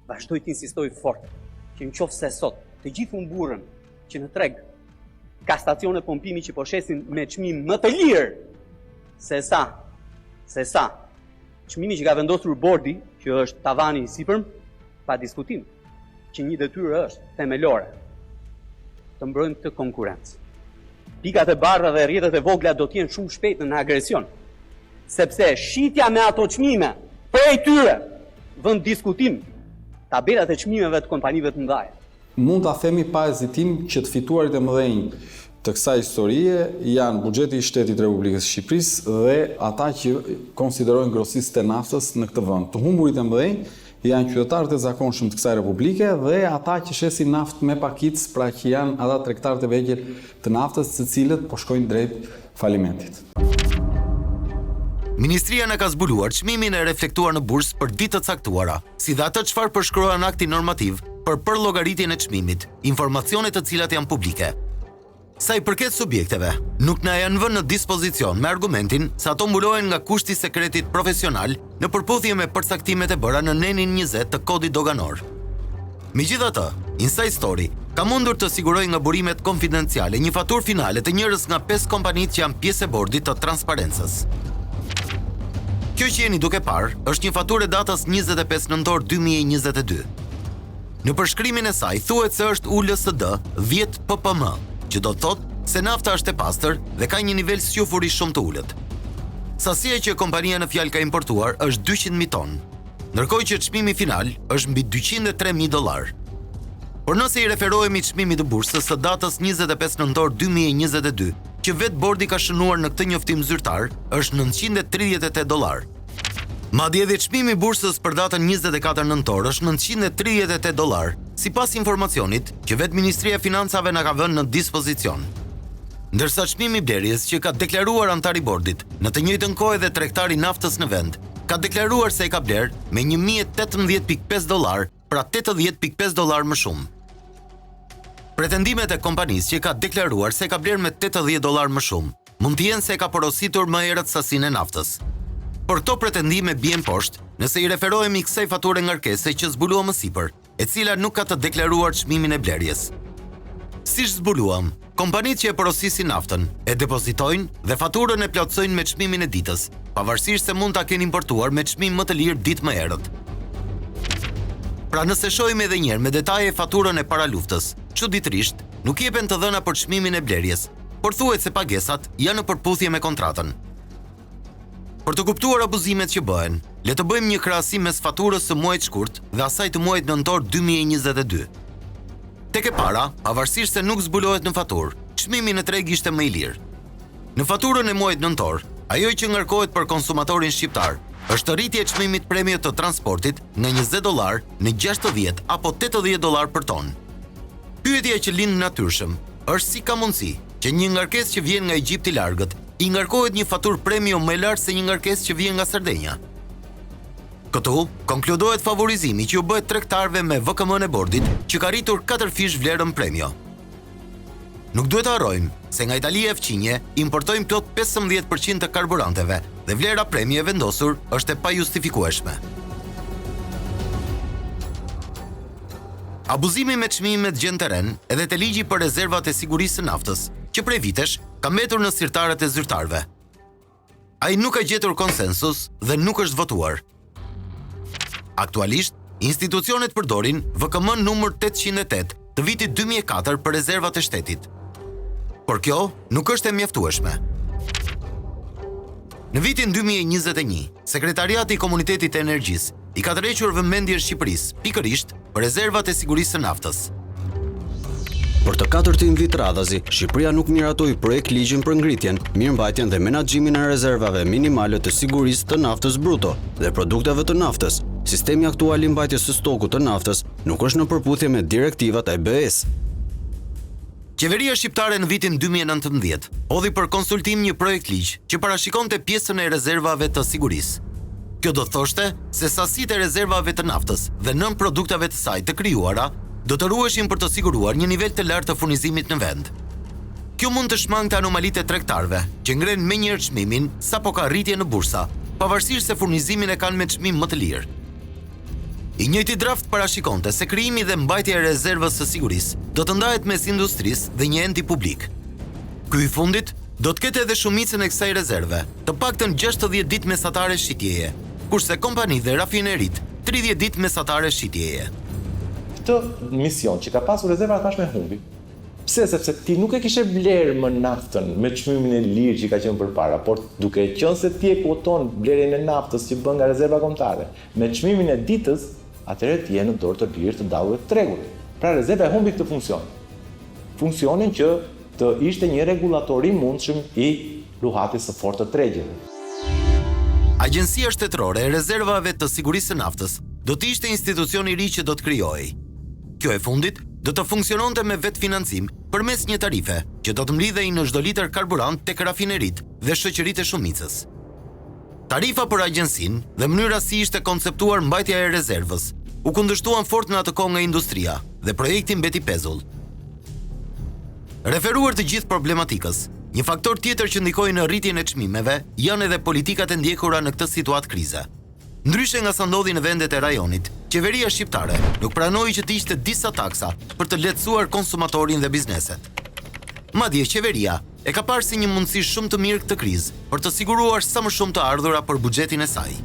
vazhdoj të insistoj fort që nëse sot të gjithë humburën që në treg ka stacione pompimi që po shesin me çmim më të lirë se sa çmimi që ka vendosur bordi, që është tavani i sipërm, pa diskutim, që një detyrë është themelore të mbrojmë këtë konkurrencë. Pikat e bardha dhe rrjetet e vogla do të jenë shumë shpejt në agresion, sepse shitja me ato çmime prej tyre vën diskutim tabelat e çmimeve të kompanive të mëdha. Mund ta themi pa hezitim që të fituarit e mëdhenj të kësaj historie janë buxheti i Shtetit të Republikës së Shqipërisë dhe ata që konsiderojnë grossistët e naftës në këtë vend. Të humburit e mëdhenj janë qytetarët e zakonshëm të kësaj republike dhe ata që shesin naftë me pakicë, pra që janë ata tregtarët e vegjël të naftës, të cilët po shkojnë drejt falimentit. Ministria na ka zbuluar çmimin e reflektuar në bursë për ditë të caktuara, si dhe atë çfarë përshkruan akti normativ për llogaritjen e çmimit, informacione të cilat janë publike. Sa i përket subjekteve, nuk na janë vënë në dispozicion me argumentin se ato mbulohen nga kushti i sekretit profesional në përputhje me përcaktimet e bëra në nenin 20 të kodit doganor. Megjithatë, Inside Story ka mundur të sigurojë nga burimet konfidenciale një faturë finale të njërës nga 5 kompanitë që janë pjesë e bordit të transparencës. Kjo që jeni duke parë është një faturë e datës 25 nëntor 2022. Në përshkrimin e saj thuhet se është ULSD 10 ppm, që do të thotë se nafta është e pastër dhe ka një nivel squfuri shumë të ulët. Sasia që kompania në fjalë ka importuar është 200.000 ton, ndërkohë që çmimi final është mbi $203.000. Por nëse i referohemi çmimit të bursës së datës 25 nëntor 2022, që vetë bordi ka shënuar në këtë njoftim zyrtar, është $938. Madje edhe çmimi i bursës për datën 24 nëntor është $938, sipas informacionit që vetë Ministria e Financave na ka vënë në dispozicion. Ndërsa çmimi i blerjes që ka deklaruar antari i bordit, në të njëjtën kohë edhe tregtari i naftës në vend, ka deklaruar se e ka bler me $1.018.5, pra $80.5 më shumë. Pretendimet e kompanisë që ka deklaruar se ka bler me $80 më shumë, mund të jenë se ka porositur më herët sasinë e naftës. Por këto pretendime bien poshtë nëse i referohemi kësaj fature ngarkese që zbulua më sipër, e cila nuk ka të deklaruar çmimin e blerjes. Siç zbuluam, kompanitë që e porosisin naftën e depozitojnë dhe faturën e plotësojnë me çmimin e ditës, pavarësisht se mund ta kenë importuar me çmim më të lirë ditë më herët. Pra nëse shohim edhe një herë me detaje faturën e paraluftës, çuditërisht nuk jepen të dhëna për çmimin e blerjes, por thuhet se pagesat janë në përputhje me kontratën. Për të kuptuar abuzimet që bëhen, le të bëjmë një krahasim mes faturës së muajit shkurt dhe asaj të muajit nëntor 2022. Tek e para, pavarësisht se nuk zbulohet në faturë, çmimi në treg ishte më i lirë. Në faturën e muajit nëntor, ajo që ngarkohet për konsumatorin shqiptar është rritje e çmimit premie të transportit nga $20 në $60 apo $80 për ton. Pyetja që lind natyrshëm është si ka mundësi që një ngarkesë që vjen nga Egjipti i largët i ngarkohet një faturë premio më e lartë se një ngarkesë që vjen nga Sardenja. Këtu konkludohet favorizimi që u bëhet tregtarëve me VKM-n e bordit që ka rritur 4 fish vlerën premio. Nuk duhet të harrojmë se nga Italia e fqinje importojmë plot 15% të karburanteve dhe vlera premie vendosur është e pajustifikueshme. Abuzimi me çmimet gjen terren edhe te ligji për rezervat e sigurisë së naftës, që prej vitesh ka mbetur në sirtarët e zyrtarëve. Ai nuk ka gjetur konsensus dhe nuk është votuar. Aktualisht, institucionet përdorin VKM numër 808 të vitit 2004 për rezervat e shtetit. Por kjo nuk është e mjaftueshme. Në vitin 2021, Sekretariati i Komunitetit të Energjisë i ka tërhequr vëmendjen Shqipërisë pikërisht për rezervat e sigurisë së naftës. Për të katërtin vit radhazi, Shqipëria nuk miratoi projekt ligjin për ngritjen, mirëmbajtjen dhe menaxhimin e rezervave minimale të sigurisë të naftës bruto dhe produkteve të naftës. Sistemi aktual i mbajtjes së stokut të naftës nuk është në përputhje me direktivat e BE-s. Qeveria shqiptare në vitin 2019 hodhi për konsultim një projekt ligj që parashikonte pjesën e rezervave të sigurisë. Kjo do thoshte se sasitë e rezervave të naftës dhe nën produkteve të saj të krijuara do të ruheshin për të siguruar një nivel të lartë të furnizimit në vend. Kjo mund të shmangte anomalitë e tregtarëve, që ngren menjëherë çmimin sapo ka rritje në bursa, pavarësisht se furnizimin e kanë me çmim më të lirë. I njëjti draft parashikonte se krijimi dhe mbajtja e rezervës së sigurisë do të ndahet mes industrisë dhe një enti publik. Ky i fundit do të ketë edhe shumicën e kësaj rezerve, të paktën 60 ditë mesatare shitjeje, kurse kompanitë dhe rafineritë 30 ditë mesatare shitjeje. Këtë mision që ka pasur rezerva tashmë humbi. Pse? Sepse ti nuk e kishe blerë më naftën me çmimin e lirë që ka qenë përpara, por duke qenë se ti e kuoton blerjen e naftës që bën nga rezerva kombëtare, me çmimin e ditës, atëherë ti je në dorë të lirë të dalluve të tregut. Pra rezerva e humbi këtë funksion. Funksionin që të ishte një regulator i mundshëm i luhatjes së fortë të tregjeve. Agjencia Shtetërore e Rezervave të Sigurisë së Naftës do të ishte institucion i ri që do të krijohej. Kjo e fundit do të funksiononte me vetë financim përmes një tarife që do të mlidhej në çdo litër karburant tek rafineritë dhe shoqëritë e shumicës. Tarifa për agjensinë dhe mënyra si ishte konceptuar mbajtja e rezervës u kundërshtuan fort në atë kohë nga industria dhe projekti mbeti pezull. Referuar të gjithë problematikës, një faktor tjetër që ndikoi në rritjen e çmimeve janë edhe politikat e ndjekura në këtë situatë krize. Ndryshe nga sa ndodhi në vendet e rajonit, qeveria shqiptare nuk pranoi që të ishte disa taksa për të lehtësuar konsumatorin dhe bizneset. Madje qeveria e ka parë si një mundësi shumë të mirë këtë krizë për të siguruar sa më shumë të ardhura për buxhetin e saj.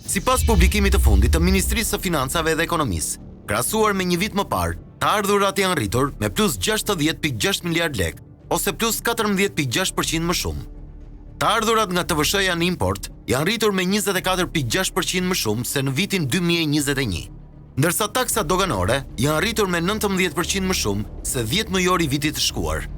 Sipas publikimit të fundit të Ministrisë së Financave dhe Ekonomisë, krahasuar me një vit më parë, të ardhurat janë rritur me plus 60.6 miliard lek, ose plus 14.6% më shumë. Të ardhurat nga TVSH-ja në import janë rritur me 24.6% më shumë se në vitin 2021, ndërsa taksa doganore janë rritur me 19% më shumë se 10 nëntor i vitit të shkuar.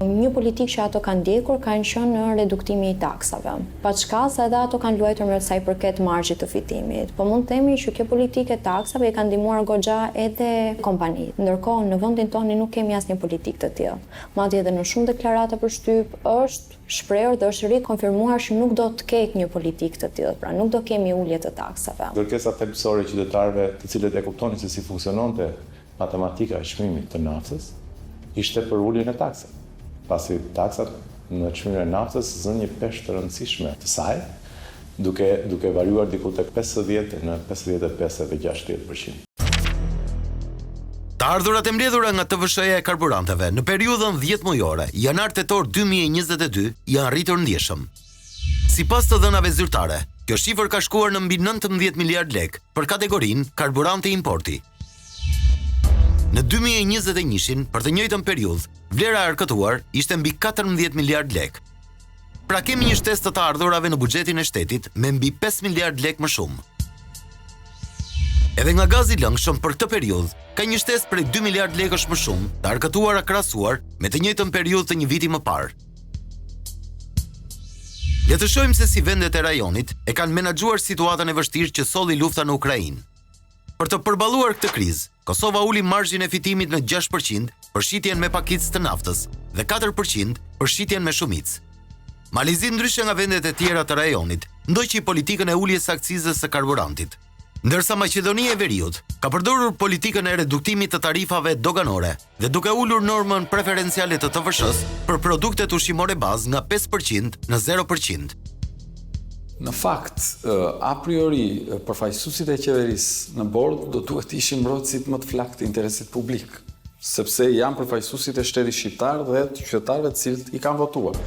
Një politikë që ato kanë ndjekur kanë qenë në reduktimi i taksave, pa çka se edhe ato kanë luajtur me sa i përket margjit të fitimit. Po mund të themi që kjo politikë e taksave i kanë ndihmuar goxha edhe kompanitë. Ndërkohë në vendin tonë nuk kemi asnjë politikë të tillë. Madje edhe në shumë deklarata për shtyp është shprehur dhe është rikonfirmuar që nuk do të ketë një politikë të tillë, pra nuk do kemi ulje të taksave. Kërkesa thelbësore e qytetarëve, të cilët e kuptonin se si funksiononte matematika e çmimit të naftës, ishte për uljen e taksave. Pasi taksat në çmimin e naftës zënë një peshë të rëndësishme të saj, duke variuar diku tek 50 në 55 dhe 60%. Të ardhurat e mbledhura nga TVSH-ja e karburanteve në periudhën 10 mujore, janar-tetor 2022, janë rritur ndjeshëm. Sipas të dhënave zyrtare, kjo shifër ka shkuar në mbi 19 miliard lek për kategorinë karburante importi. Në 2021, për të njëjtën periudhë, vlera e arkëtuar ishte mbi 14 miliard lek. Pra kemi një shtesë të ardhurave në buxhetin e shtetit me mbi 5 miliard lek më shumë. Edhe nga gazi i lëngshëm për këtë periudhë, ka një shtesë prej 2 miliard lekësh më shumë të arkëtuara krahasuar me të njëjtën periudhë të një viti më parë. Le të shohim se si vendet e rajonit e kanë menaxhuar situatën e vështirë që solli lufta në Ukrainë. Për të përballuar këtë krizë, Kosova uli marzhin e fitimit në 6% për shitjen me pakicë të naftës dhe 4% për shitjen me shumicë. Malizi, ndryshe nga vendet e tjera të rajonit, ndoqi politikën e uljes së akcizës së karburantit. Ndërsa Maqedonia e Veriut ka përdorur politikën e reduktimit të tarifave doganore dhe duke ulur normën preferenciale të TVSH-s për produktet ushqimore bazë nga 5% në 0%. Në fakt, a priori, përfaqësuesit e qeverisë në bord do duhet të ishin mbrojtësit më të flaktë të interesit publik, sepse janë përfaqësuesit e shtetit shqiptar dhe të qytetarëve të cilët i kanë votuar.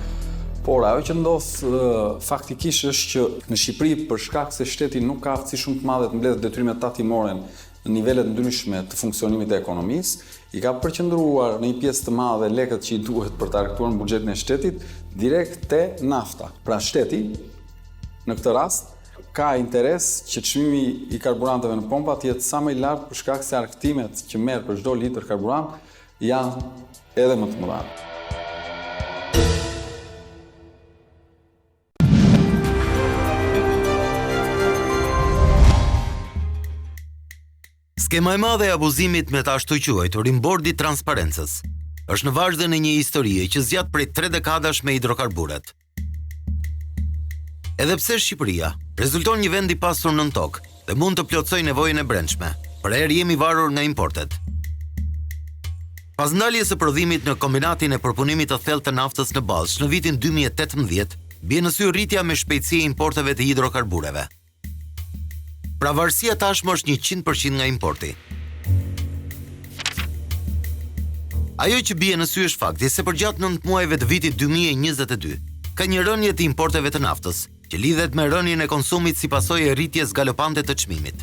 Por ajo që ndodh faktikisht është që në Shqipëri, për shkak se shteti nuk ka aftësi shumë të madhe të mbledhë detyrimet tatimore në nivelet ndryshme të funksionimit të ekonomisë, i ka përqendruar në një pjesë të madhe lekët që i duhet për të argëtuar në buxhetin e shtetit direkt te nafta. Pra shteti në këtë rast ka interes që çmimi i karburanteve në pompa të jetë sa më i lartë për shkak se arktimet që merr për çdo litër karburant janë edhe më të mëdha. Skema e madhe e abuzimit me të ashtu quajturin bordi transparencës është në vazhdën e një historie që zgjat prej 3 dekadash me hidrokarburet. Edhe pse Shqipëria rezulton një vend i pasur nën tokë dhe mund të plotësojë nevojën e brendshme, për herë jemi varur nga importet. Pas ndaljes së prodhimit në kombinatin e përpunimit të thellë të naftës në Ballsh në vitin 2018, bie në sy rritja me shpejtësi e importeve të hidrokarbureve. Pra varësia tashmë është 100% nga importi. Ajo që bie në sy është fakti se përgjatë 9 muajve të vitit 2022, ka një rënje të importeve të naftës, që lidhet me rënjen e konsumit si pasojë e rritjes galopante të çmimit.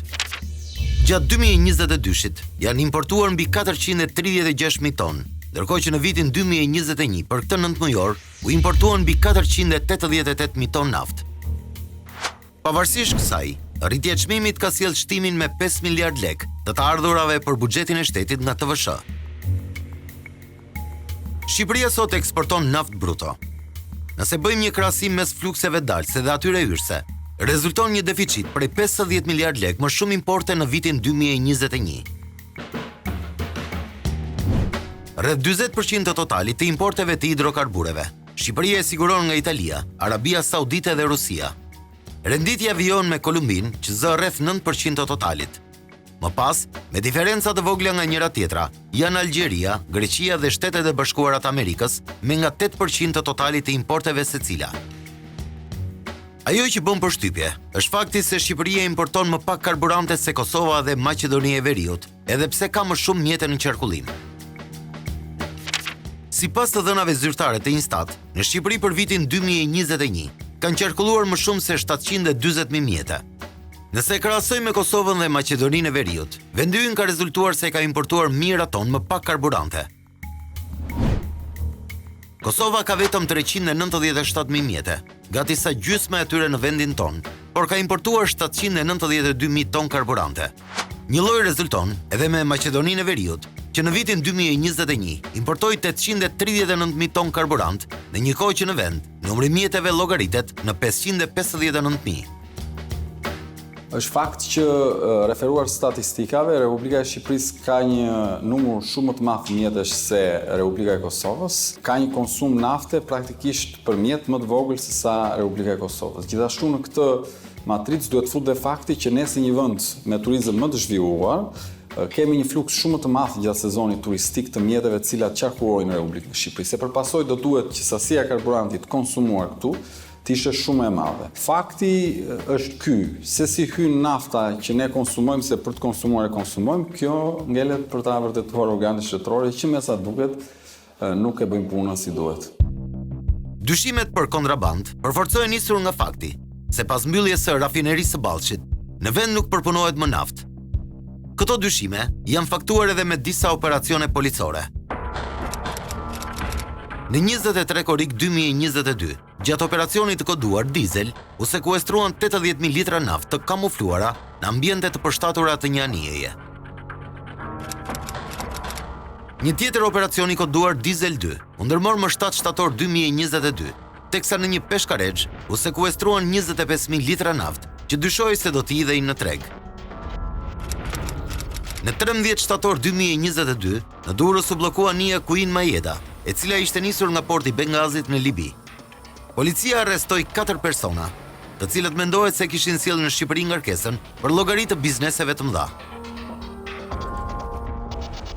Gjatë 2022-shit janë importuar mbi 436.000 tonë, ndërkohë që në vitin 2021 për këtë 9 mujor u importuan mbi 488.000 tonë naftë. Pavarësisht kësaj, rritja e çmimit ka sjellë shtimin me 5 miliard lek të ardhurave për buxhetin e shtetit nga TVSH. Shqipëria sot eksporton naftë bruto. Nëse bëjmë një krahasim mes flukseve dalse dhe atyre hyrëse, rezulton një deficit prej 50 miliard lek më shumë importe në vitin 2021. Rreth 40% të totalit të importeve të hidrokarbureve, Shqipëria e siguron nga Italia, Arabia Saudite dhe Rusia. Renditja vijon me Kolumbin, që zë rreth 9% të totalit. Më pas, me diferenca të vogla nga njëra tjetra, janë Algjeria, Greqia dhe Shtetet e Bashkuara të Amerikës, me nga 8% të totalit të importeve secila. Ajo që bën përshtypje është fakti se Shqipëria importon më pak karburante se Kosova dhe Maqedonia e Veriut, edhe pse ka më shumë mjete në qarkullim. Sipas të dhënave zyrtare të Instat, në Shqipëri për vitin 2021 kanë qarkulluar më shumë se 740.000 mjete. Nëse krahasojmë me Kosovën dhe Maqedoninë e Veriut, vendi ynë ka rezultuar se ka importuar mijëra tonë më pak karburante. Kosova ka vetëm 397.000 mjete, gati sa gjysma e tyre në vendin tonë, por ka importuar 792.000 tonë karburante. Një lloj rezulton edhe me Maqedoninë e Veriut, që në vitin 2021 importoi 839.000 tonë karburant, në një kohë që në vend numri mjeteve llogaritet në 559.000. Është fakt që referuar statistikave, Republika e Shqipërisë ka një numër shumë më të madh mjetesh se Republika e Kosovës, ka një konsum nafte praktikisht për mjet më të vogël se sa Republika e Kosovës. Gjithashtu në këtë matricë duhet fut dhe fakti që ne si një vend me turizëm më të zhvilluar, kemi një fluks shumë të madh gjatë sezonit turistik të mjeteve të cilat qarkullojnë në Republikën e Shqipërisë. Se përpasoj do duhet që sasia e karburantit konsumuar këtu të ishte shumë e madhe. Fakti është ky, se si hyn nafta që ne konsumojmë, se për të konsumuar e konsumojmë, kjo ngelet për ta vërtetuar organet shtetërore që me sa duket nuk e bëjmë punën si duhet. Dyshimet për kontraband përforcohen nisur nga fakti se pas mbylljes së rafinerisë së Ballshit, në vend nuk përpunohet më naftë. Këto dyshime janë faktuar edhe me disa operacione policore. Në 23 korrik 2022, gjatë operacionit të koduar Diesel, u sekuestruan 80.000 litra naftë të kamufluara në ambiente të përshtatura të një anijeje. Një tjetër operacion i koduar Diesel 2, u ndërmor më 7 shtator 2022, teksa në një peshkaregj u sekuestruan 25.000 litra naftë që dyshohej se do t'i idhej në treg. Në 13 shtator 2022, në Durrës u bllokua anija Queen Mayeda, e cila ishte nisur nga porti Bengazit në Libi. Policia arrestoi 4 persona, të cilët mendohet se kishin sjellë në Shqipëri ngarkesën për llogari të bizneseve të mëdha.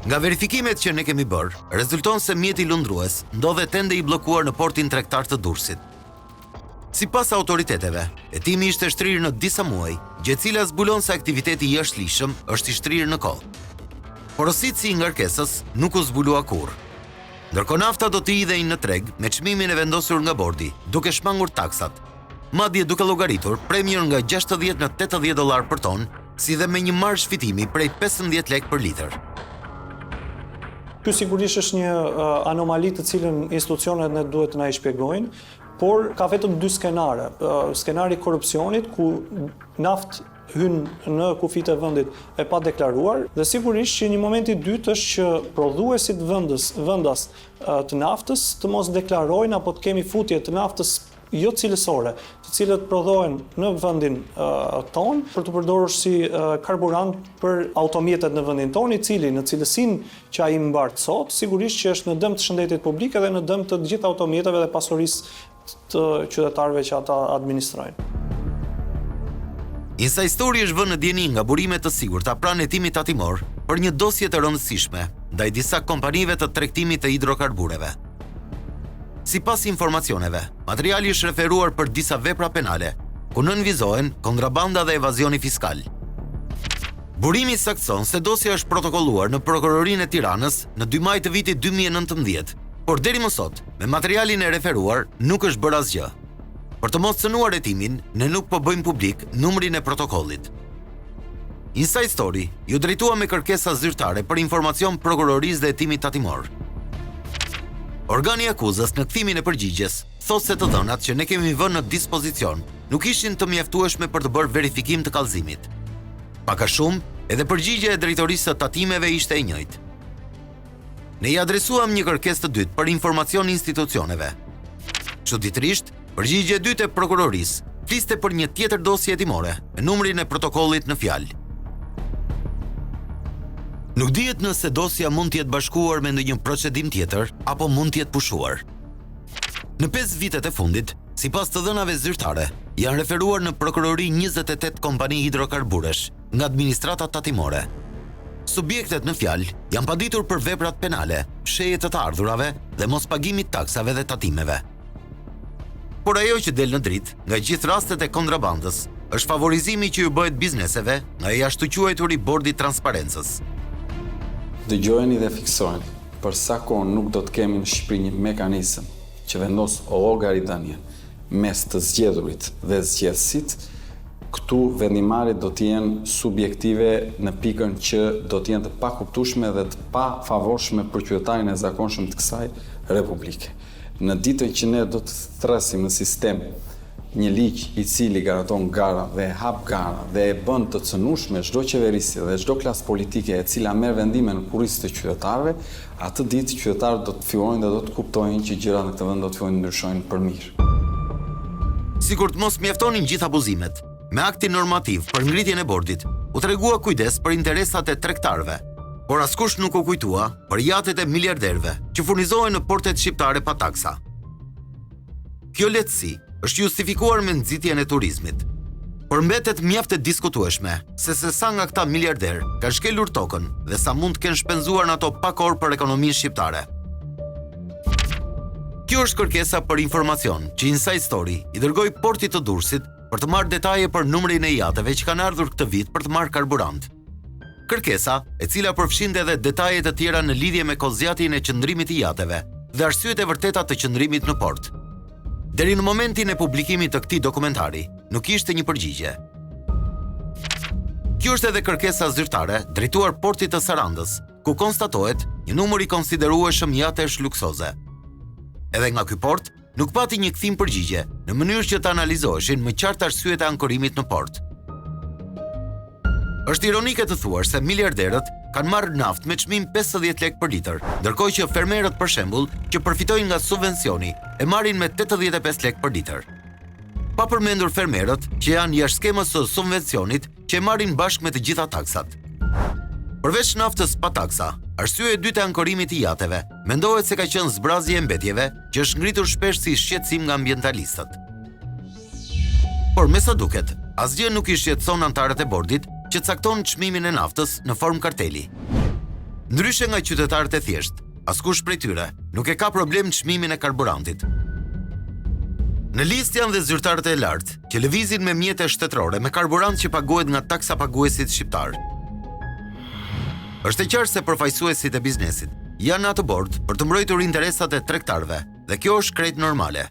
Nga verifikimet që ne kemi bërë, rezulton se mjeti lundrues ndodhet ende i bllokuar në portin tregtar të Durrësit. Sipas autoriteteve, hetimi ishte shtrirë në disa muaj, gjë e cila zbulon se aktiviteti jashtëligjshëm është i shtrirë në kohë. Porositësi i ngarkesës nuk u zbulua kurrë. Ndërkohë nafta do të idhej në treg me çmimin e vendosur nga bordi, duke shmangur taksat. Madje duke llogaritur premiun nga 60 në $80 për tonë, si dhe me një marrë shfitimi prej 15 lek për litër. Ky sigurisht është një anomali të cilën institucionet ne duhet të na i shpjegojnë, por ka vetëm dy skenare. Skenari i korrupsionit ku naft hyn në kufit e vendit e pa deklaruar dhe sigurisht që një moment i dytë është që prodhuesit vendas të naftës të mos deklarojnë apo të kemi futje të naftës jo cilësore, të cilët prodhohen në vendin ton për të përdorur si karburant për automjetet në vendin ton, i cili në cilësinë që ai mbart sot, sigurisht që është në dëm të shëndetit publik dhe në dëm të gjithë automjeteve dhe pasurisë të qytetarëve që ata administrojnë. Inside Story është vënë në dieni nga burimet të sigurta pranë hetimit tatimor për një dosje të rëndësishme ndaj disa kompanive të tregtimit të hidrokarbureve. Sipas informacioneve, materiali është referuar për disa vepra penale, ku nënvizohen kontrabanda dhe evazioni fiskal. Burimi saktëson se dosja është protokolluar në Prokurorinë e Tiranës në 2 maj të vitit 2019, por deri më sot, me materialin e referuar, nuk është bërë asgjë. Për të mos cënuar hetimin, ne nuk po bëjmë publik numrin e protokollit. Inside Story ju drejtua me kërkesa zyrtare për informacion prokurorisë dhe hetimit tatimor. Organi akuzës në kthimin e përgjigjes thot se të dhënat që ne kemi vënë në dispozicion nuk ishin të mjaftueshme për të bërë verifikim të kallëzimit. Pak a shumë, edhe përgjigja e drejtorisë së tatimeve ishte e njëjtë. Ne i adresuam një kërkesë të dytë për informacion institucioneve. Çuditërisht, përgjigja e dytë e prokurorisë fliste për një tjetër dosje hetimore me numrin e protokollit në fjalë. Nuk dihet nëse dosja mund të jetë bashkuar me ndonjë procedim tjetër apo mund të jetë pushuar. Në 5 vitet e fundit, sipas të dhënave zyrtare, janë referuar në prokurori 28 kompani hidrokarburesh nga administrata tatimore. Subjektet në fjalë janë paditur për veprat penale, fshehje të ardhurave dhe mospagimit taksave dhe tatimeve. Por ajo që del në dritë nga gjithë rastet e kontrabandës është favorizimi që ju bëhet bizneseve nga i ashtuquajturi bordi transparencës. Dëgjojeni dhe fiksojeni, për sa kohë nuk do të kemi në Shqipëri një mekanizëm që vendos llogaridhënien mes të zgjedhurit dhe zgjedhësit, këtu vendimarrjet do të jenë subjektive në pikën që do të jenë të pakuptueshme dhe të pafavorshme për qytetarin e zakonshëm të kësaj republike. Në ditën që ne do të thrasim në sistem një ligj i cili garanton gara dhe hap gara dhe e bën të cënueshme çdo qeverisi dhe çdo klasë politike e cila merr vendime në kurriz të qytetarëve, atë ditë qytetarët do të fillojnë dhe do të kuptojnë që gjërat në këtë vend do të fillojnë ndryshojnë për mirë. Sikur të mos mjaftonin gjithë abuzimet, me aktin normativ për ngritjen e bordit, u tregua kujdes për interesat e tregtarëve, por askush nuk u kujtua për jatet e miliarderëve që furnizohen në portet shqiptare pa taksa. Kjo lehtësi është justifikuar me nxitjen e turizmit, por mbetet mjaft e diskutueshme se sa nga këta miliarder kanë shkelur tokën dhe sa mund të kenë shpenzuar në ato pak orë për ekonominë shqiptare. Kjo është kërkesa për informacion që Inside Story i dërgoi portit të Durrësit për të marrë detaje për numrin e jateve që kanë ardhur këtë vit për të marrë karburant. Kërkesa, e cila përfshinte edhe detaje të tjera në lidhje me kozjatin e qëndrimit të jateve dhe arsyet e vërteta të qëndrimit në port. Deri në momentin e publikimit të këtij dokumentari, nuk ishte një përgjigje. Kjo është edhe kërkesa zyrtare drejtuar portit të Sarandës, ku konstatohet një numër i konsiderueshëm jatesh luksoze. Edhe nga ky port, nuk pati një kthim përgjigje në mënyrë që të analizoheshin më qartë arsyet e ankorimit në port. Është ironike të thuar se miliarderët kanë marrë naftë me çmim 50 lekë për litër, ndërkohë që fermerët për shembull, që përfitojnë nga subvencioni, e marrin me 85 lekë për litër. Pa përmendur fermerët që janë jashtë skemës së subvencionit, që e marrin bashkë me të gjitha taksat. Përveç naftës pa taksa, arsyeja e dytë e ankorimit të jateve mendohet se ka qenë zbrazje e mbetjeve, që është ngritur shpesh si shqetësim nga ambientalistët. Por me sa duket, asgjë nuk i shqetëson antarët e bordit që cakton çmimin e naftës në formë karteli. Ndryshe nga qytetarët e thjeshtë, askush prej tyre nuk e ka problem çmimin e karburantit. Në listë janë dhe zyrtarët e lartë që lëvizin me mjete shtetërore me karburant që paguhet nga taksa paguesit shqiptar. Është e qartë se përfaqësuesit e biznesit janë në atë bord për të mbrojtur interesat e tregtarëve dhe kjo është krejt normale.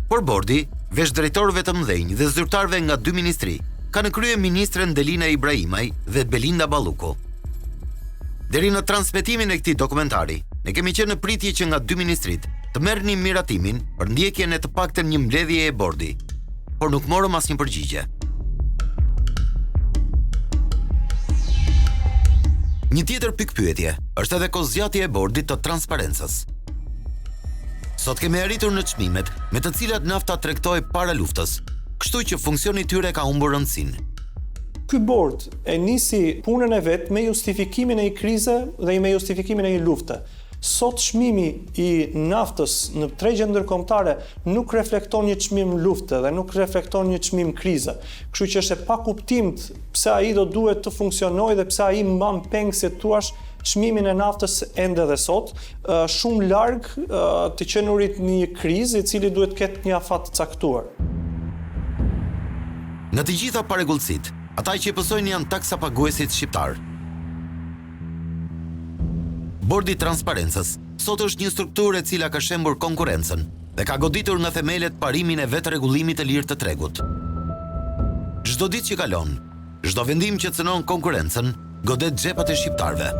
Por bordi vesh drejtorëve të mëdhenj dhe zyrtarëve nga 2 ministri, ka në krye ministren Delina Ibrahimaj dhe Belinda Balluku. Deri në transmetimin e këtij dokumentari, ne kemi qenë në pritje që nga 2 ministrit të merrnin miratimin për ndjekjen e të paktën një mbledhje e bordi, por nuk morëm asnjë përgjigje. Një tjetër pikpyetje është edhe kozgjatja e bordit të transparencës. Sot kemi arritur në çmimet me të cilat nafta tregtoi para luftës, kështu që funksioni i tyre ka humbur rëndësinë. Ky bord e nisi punën e vet me justifikimin e një krize dhe me justifikimin e një lufte. Sot çmimi i naftës në tregje ndërkombëtare nuk reflekton një çmim lufte dhe nuk reflekton një çmim krize. Kështu që është e pakuptimt pse ai do duhet të funksionojë dhe pse ai mban peng si thua çmimin e naftës ende dhe sot, shumë larg të qenurit një krizë i cili duhet të ketë një afat të caktuar. Në të gjitha paregullësit, ata që i pësojnë janë taksa paguesit shqiptar. Bordi i transparencës sot është një strukturë e cila ka shembur konkurrencën dhe ka goditur nga themelet parimin e vetë rregullimit të lirë të tregut. Çdo ditë që kalon, çdo vendim që cënon konkurrencën, godet xhepat e shqiptarëve.